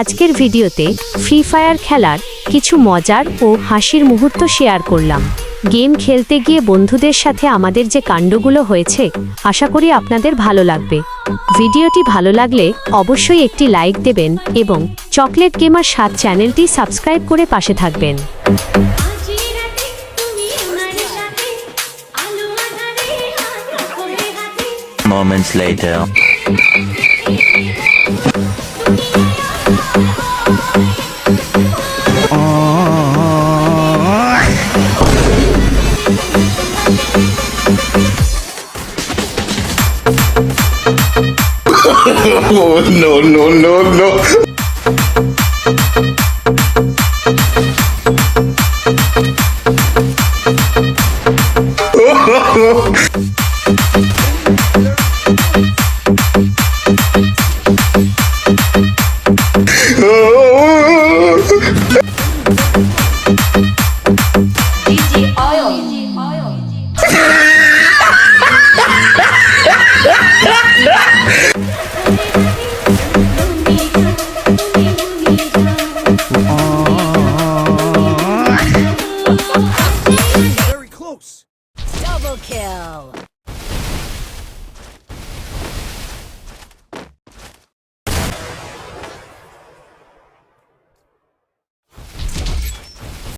আজকের ভিডিওতে free fire খেলার কিছু মজার ও হাসির মুহূর্ত শেয়ার করলাম। গেম খেলতে গিয়ে বন্ধুদের সাথে আমাদের যে কাণ্ডগুলো হয়েছে, আশা করি আপনাদের ভালো লাগবে। ভিডিওটি ভালো লাগলে অবশ্যই একটি লাইক দেবেন এবং চকলেট গেমার 7 চ্যানেলটি সাবস্ক্রাইব করে পাশে থাকবেন। Moments later. Oh, no.